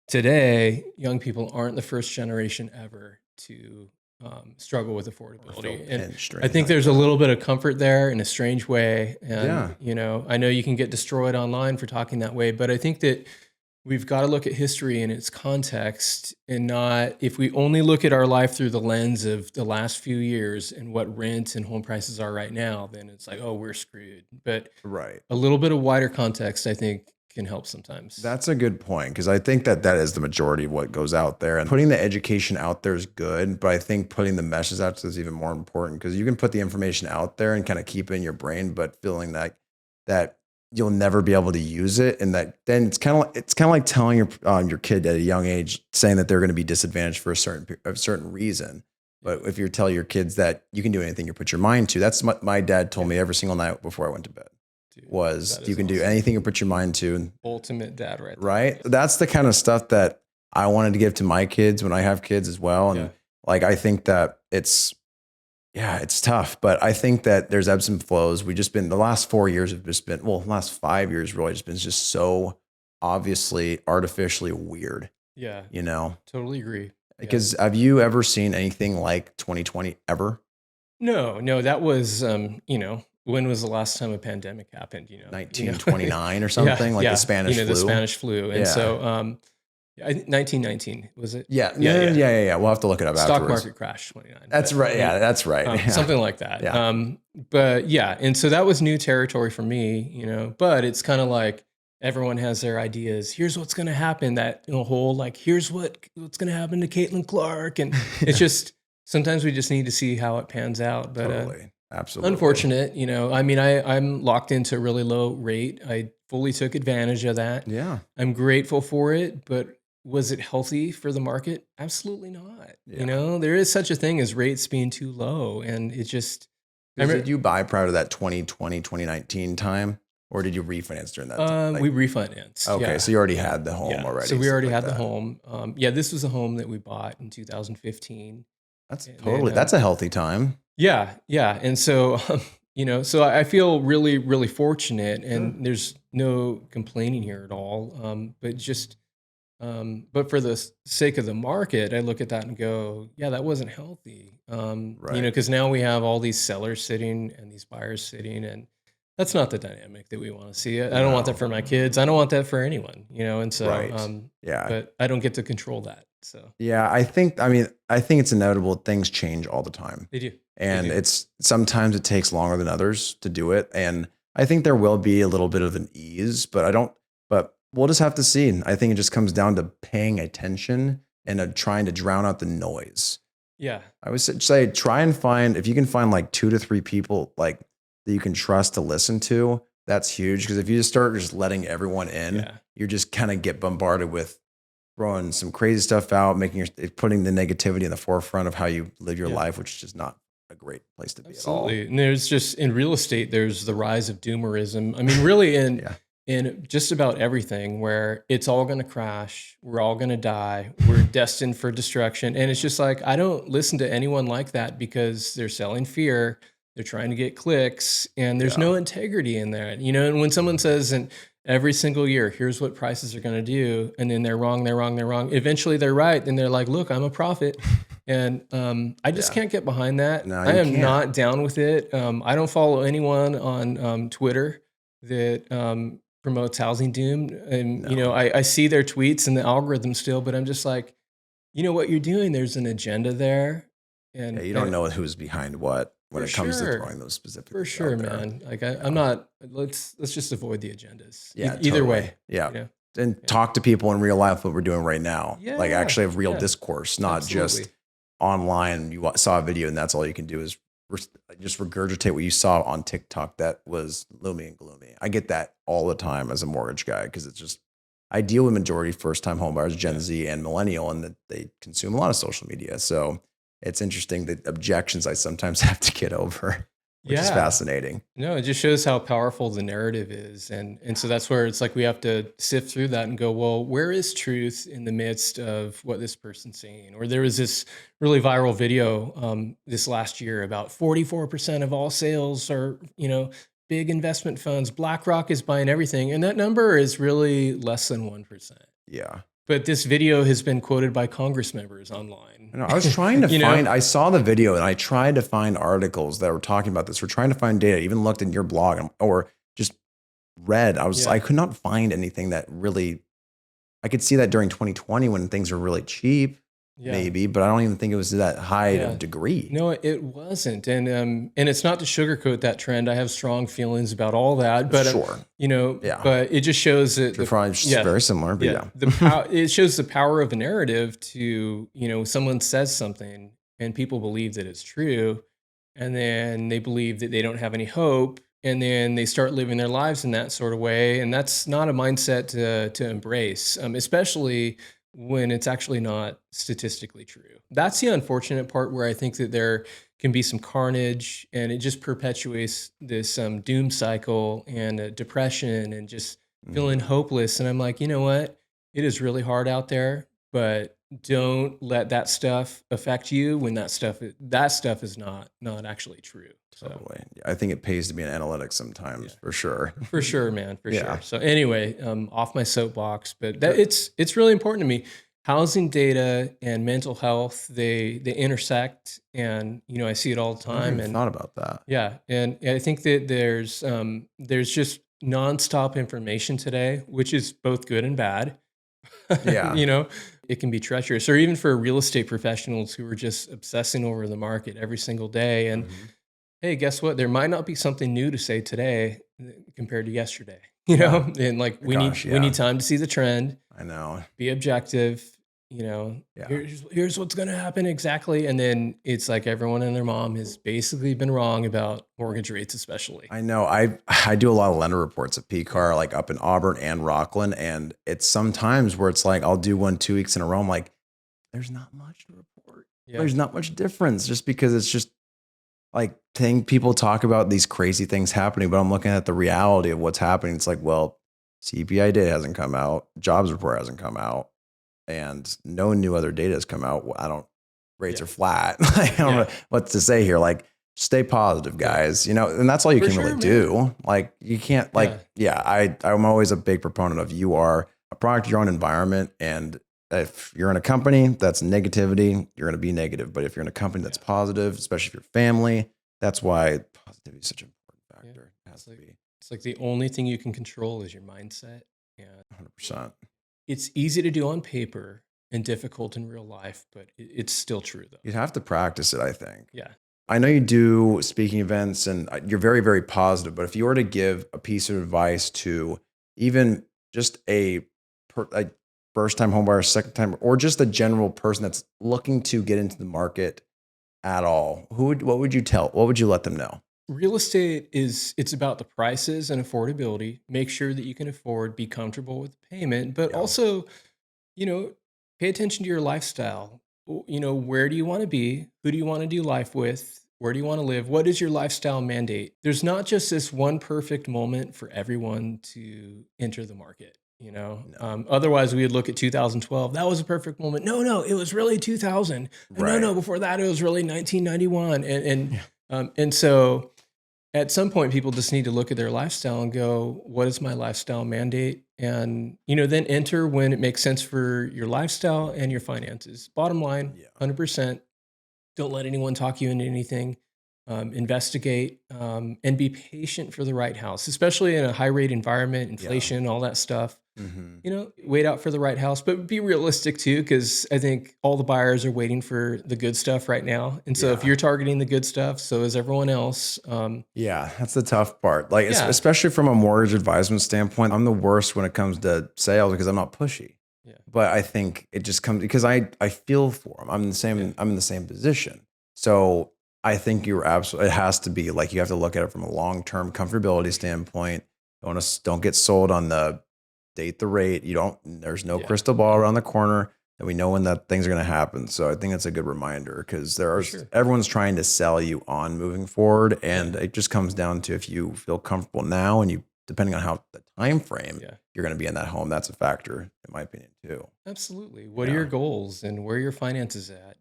today, young people aren't the first generation ever to struggle with affordability. And I think there's a little bit of comfort there in a strange way. And, I know you can get destroyed online for talking that way, but I think that we've got to look at history in its context, and not, if we only look at our life through the lens of the last few years and what rent and home prices are right now, then it's like, oh, we're screwed. But a little bit of wider context, I think, can help sometimes. That's a good point, because I think that is the majority of what goes out there. And putting the education out there is good, but I think putting the message out there is even more important, because you can put the information out there and kind of keep it in your brain, but feeling that you'll never be able to use it, and that then it's kind of like telling your kid at a young age, saying that they're going to be disadvantaged for a certain reason. But if you tell your kids that you can do anything you put your mind to, that's what my dad told me every single night before I went to bed. Was you can do anything you put your mind to. Ultimate dad right there. Right? That's the kind of stuff that I wanted to give to my kids when I have kids as well. And like, I think that it's tough, but I think that there's ebbs and flows. The last 4 years have just been, last 5 years really just been just so obviously artificially weird. Yeah. Totally agree. Because have you ever seen anything like 2020 ever? No, that was, when was the last time a pandemic happened? 1929 or something, the Spanish flu. The Spanish flu. And so, 1919, was it? Yeah. We'll have to look it up Stock afterwards. market crash, 29. That's right. Yeah, that's right. Something like that. Yeah. But yeah, and so that was new territory for me, but it's kind of like everyone has their ideas. Here's what's going to happen, that whole, like, here's what's going to happen to Caitlin Clark. And it's just, sometimes we just need to see how it pans out. But totally. Absolutely. Unfortunate, I'm locked into a really low rate. I fully took advantage of that. Yeah. I'm grateful for it, but was it healthy for the market? Absolutely not. Yeah. There is such a thing as rates being too low, and it just... Did you buy prior to that 2020, 2019 time, or did you refinance during that time? We refinanced. Okay, so you already had the home already. So we already had the home. This was a home that we bought in 2015. That's a healthy time. Yeah. And so, so I feel really, really fortunate, and there's no complaining here at all. But for the sake of the market, I look at that and go, yeah, that wasn't healthy. Right. Because now we have all these sellers sitting and these buyers sitting, and that's not the dynamic that we want to see. I don't want that for my kids. I don't want that for anyone, and so, but I don't get to control that. So, yeah, I think it's inevitable. Things change all the time. They do. And sometimes it takes longer than others to do it. And I think there will be a little bit of an ease, but we'll just have to see. I think it just comes down to paying attention and trying to drown out the noise. Yeah. I would say try and if you can find like 2 to 3 people like that you can trust to listen to, that's huge. Because if you just start letting everyone in, you're just kind of get bombarded with throwing some crazy stuff out, putting the negativity in the forefront of how you live your life, which is just not a great place to be at all. And there's just, in real estate, there's the rise of doomerism. I mean, really in just about everything, where it's all going to crash. We're all going to die. We're destined for destruction. And it's just like, I don't listen to anyone like that, because they're selling fear. They're trying to get clicks, and there's no integrity in there. And when someone says, and every single year, here's what prices are going to do, and then they're wrong. Eventually they're right. And they're like, look, I'm a prophet. And I just can't get behind that. No, I am not down with it. I don't follow anyone on Twitter that promotes housing doom. And, I see their tweets and the algorithm still, but I'm just like, what you're doing, there's an agenda there. And you don't know who's behind what when it comes to throwing those specific for sure, man. Like I'm not, let's just avoid the agendas. Yeah, either way. Yeah. And talk to people in real life, what we're doing right now. Yeah. Like actually have real discourse, not just online. You saw a video and that's all you can do is just regurgitate what you saw on TikTok that was gloomy and gloomy. I get that all the time as a mortgage guy, because it's just, I deal with majority first-time homebuyers, Gen Z and millennial, and that they consume a lot of social media. So it's interesting the objections I sometimes have to get over, which is fascinating. No, it just shows how powerful the narrative is. And so that's where it's like we have to sift through that and go, well, where is truth in the midst of what this person's saying? Or there was this really viral video this last year about 44% of all sales are, big investment funds. BlackRock is buying everything. And that number is really less than 1%. Yeah. But this video has been quoted by Congress members online. I was trying to I saw the video and I tried to find articles that were talking about this. We're trying to find data, even looked in your blog or just read. I could not find anything that really, I could see that during 2020 when things were really cheap. Yeah. maybe, but I don't even think it was to that high Yeah. of degree. No, it wasn't. And it's not to sugarcoat that trend. I have strong feelings about all that, but Sure. Yeah. but it just shows that They're probably just yeah, very similar, but yeah, yeah. the power, it shows the power of a narrative to, someone says something and people believe that it's true, and then they believe that they don't have any hope, and then they start living their lives in that sort of way, and that's not a mindset to embrace, especially when it's actually not statistically true. That's the unfortunate part, where I think that there can be some carnage, and it just perpetuates this doom cycle and depression and just feeling Mhm. hopeless. And I'm like, you know what? It is really hard out there, but don't let that stuff affect you when that stuff is not actually true. So Totally. Yeah, I think it pays to be an analytic sometimes, yeah. for sure. For sure, man, for Yeah. sure. So anyway, off my soapbox, but that Good. it's really important to me. Housing data and mental health, they intersect, and I see it all the I never time. even And thought about that. yeah, and I think that there's just nonstop information today, which is both good and bad. Yeah. you know, it can be treacherous, or even for real estate professionals who are just obsessing over the market every single day. And Mhm. hey, guess what? There might not be something new to say today compared to yesterday. Yeah. And like we need Gosh, we yeah. need time to see the trend, I know. be objective. Yeah. Here's what's going to happen exactly, and then it's like everyone and their mom has basically been wrong about mortgage rates, especially. I know. I do a lot of lender reports at Yeah, PCAR, like up in Auburn and Rockland, and it's sometimes where it's like I'll do one 2 weeks in a row. I'm like, there's not much to report. yeah, There's not much difference, just because it's just like thing people talk about these crazy things happening, but I'm looking at the reality of what's happening. It's like, well, CPI data hasn't come out, jobs report hasn't come out, and no new other data has come out. Well, I don't, rates yeah, are flat. I don't yeah, know what to say here. Like, stay positive, yeah. guys. And that's all you For can sure, really man. do. Like, you can't, Yeah, like, yeah, I'm always a big proponent of, you are a product of your own environment. And if you're in a company that's negativity, you're going to be negative. But if you're in a company that's yeah, positive, especially if you're family, that's why positivity is such an important yeah. factor. It has It's to like be it's like the only thing you can control is your mindset. Yeah, 100%. it's easy to do on paper and difficult in real life, but it's still true, though. You'd have to practice it, I think. Yeah. I know you do speaking events and you're very, very positive, but if you were to give a piece of advice to even just a first time homebuyer, second time, or just a general person that's looking to get into the market at all, what would you tell? What would you let them know? Real estate it's about the prices and affordability. Make sure that you can afford, be comfortable with the payment, but Yeah. also, you know, pay attention to your lifestyle. Where do you want to be? Who do you want to do life with? Where do you want to live? What is your lifestyle mandate? There's not just this one perfect moment for everyone to enter the market. No. Otherwise, we would look at 2012. That was a perfect moment. No, no, it was really 2000. And no, Right. no, before that, it was really 1991. And and Yeah. um, and so at some point people just need to look at their lifestyle and go, what is my lifestyle mandate? And then enter when it makes sense for your lifestyle and your finances. Bottom line, Yeah. 100%. Don't let anyone talk you into anything. Investigate, and be patient for the right house, especially in a high rate environment, Yeah. inflation, all that stuff. Hmm. Wait out for the right house, but be realistic too, because I think all the buyers are waiting for the good stuff right now. And so if Yeah. you're targeting the good stuff, so is everyone else. Yeah, that's the tough part. Like, Yeah, especially from a mortgage advisement standpoint, I'm the worst when it comes to sales because I'm not pushy. yeah, But I think it just comes because I feel for them. yeah, I'm in the same position. So I think you're absolutely. It has to be like you have to look at it from a long term comfortability standpoint. Don't get sold on the date the rate. You don't. There's no yeah, crystal ball around the corner, and we know when that things are going to happen. So I think that's a good reminder because for sure. everyone's trying to sell you on moving forward, Yeah, and it just comes down to if you feel comfortable now, and you depending on how the time frame yeah. you're going to be in that home. That's a factor, in my opinion, too. Absolutely. What are your Yeah. goals and where are your finances at?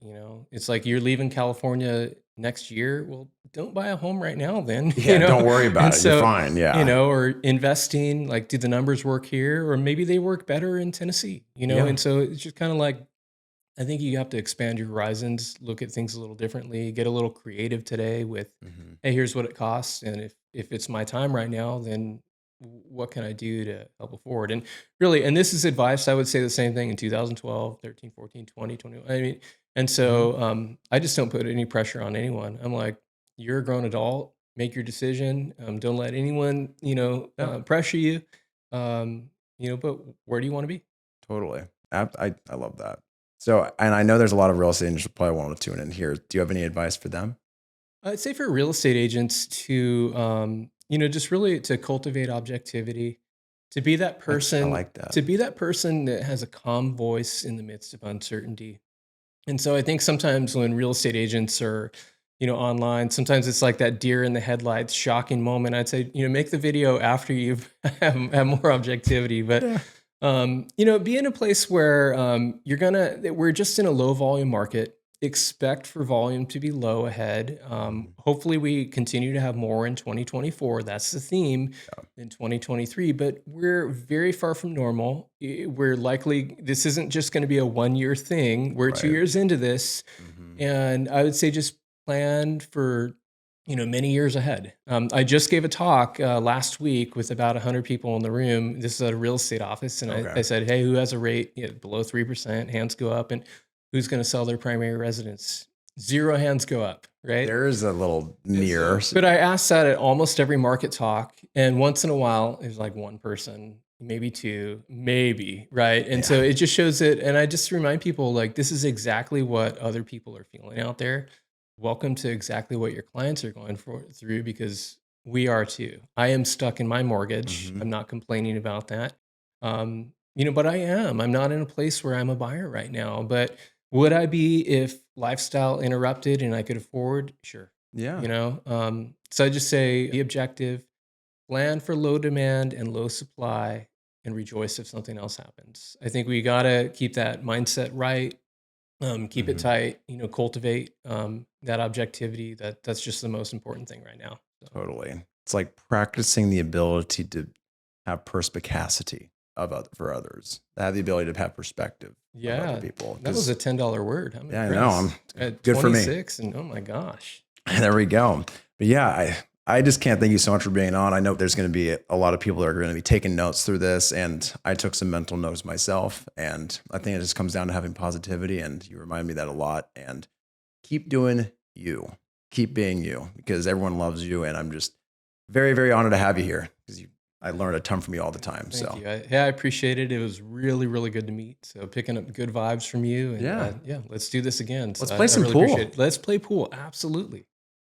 It's like you're leaving California next year. Well, don't buy a home right now then, Yeah. Don't worry And about it. You're so, fine. Yeah. or investing, like, do the numbers work here? Or maybe they work better in Tennessee, Yeah. And so it's just kind of like, I think you have to expand your horizons, look at things a little differently, get a little creative today with, Hmm. hey, here's what it costs. And if it's my time right now, then what can I do to help it forward? And really, and this is advice, I would say the same thing in 2012, 13, 14, 20, 21. I mean, and Mhm. so I just don't put any pressure on anyone. I'm like, you're a grown adult, make your decision. Don't let anyone, Yeah, pressure you. Um, but where do you want to be? totally. I love that. So, and I know there's a lot of real estate agents who probably want to tune in here. Do you have any advice for them? I'd say for real estate agents to, just really to cultivate objectivity, to be that I person, like that. to be that person that has a calm voice in the midst of uncertainty. And so I think sometimes when real estate agents are, online, sometimes it's like that deer in the headlights shocking moment. I'd say, make the video after you've have more objectivity, but Yeah. be in a place where that we're just in a low volume market. Expect for volume to be low ahead. Mhm. Hopefully, we continue to have more in 2024. That's the theme Yeah. in 2023, but we're very far from normal. We're likely, this isn't just going to be a 1 year thing. We're two Right. years into this. Mhm. And I would say just plan for, many years ahead. I just gave a talk last week with about 100 people in the room. This is at a real estate office. And I Okay. said, hey, who has a rate below 3%? Hands go up. And who's going to sell their primary residence? Zero hands go up, right? There is a little And mirror. so, but I asked that at almost every market talk. And once in a while, there's like one person, maybe two, maybe, right? And Yeah. so it just shows it. And I just remind people like, this is exactly what other people are feeling out there. Welcome to exactly what your clients are going through because we are too. I am stuck in my mortgage. Mhm. I'm not complaining about that. But I am. I'm not in a place where I'm a buyer right now. But would I be if lifestyle interrupted and I could afford? Sure. Yeah. So I just say be objective, plan for low demand and low supply, and rejoice if something else happens. I think we gotta keep that mindset right, keep it Mhm. tight, cultivate that objectivity. That's just the most important thing right now. So Totally. It's like practicing the ability to have perspicacity for others, have the ability to have perspective of other yeah, people. that was Because a $10 word. I'm yeah, I know. impressed. At Good for me. 26, and oh my gosh. There we go. But yeah, I just can't thank you so much for being on. I know there's going to be a lot of people that are going to be taking notes through this, and I took some mental notes myself. And I think it just comes down to having positivity, and you remind me that a lot. And keep doing you, keep being you, because everyone loves you, and I'm just very, very honored to have you here because I learn a ton from you all the time. Thank So you. I appreciate it. It was really, really good to meet. So picking up good vibes from you, and yeah, yeah, let's do this again. let's So play I some really appreciate pool. it. Let's play pool. Absolutely.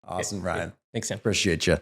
Okay, Awesome, great. Ryan. Thanks, Sam. Appreciate you.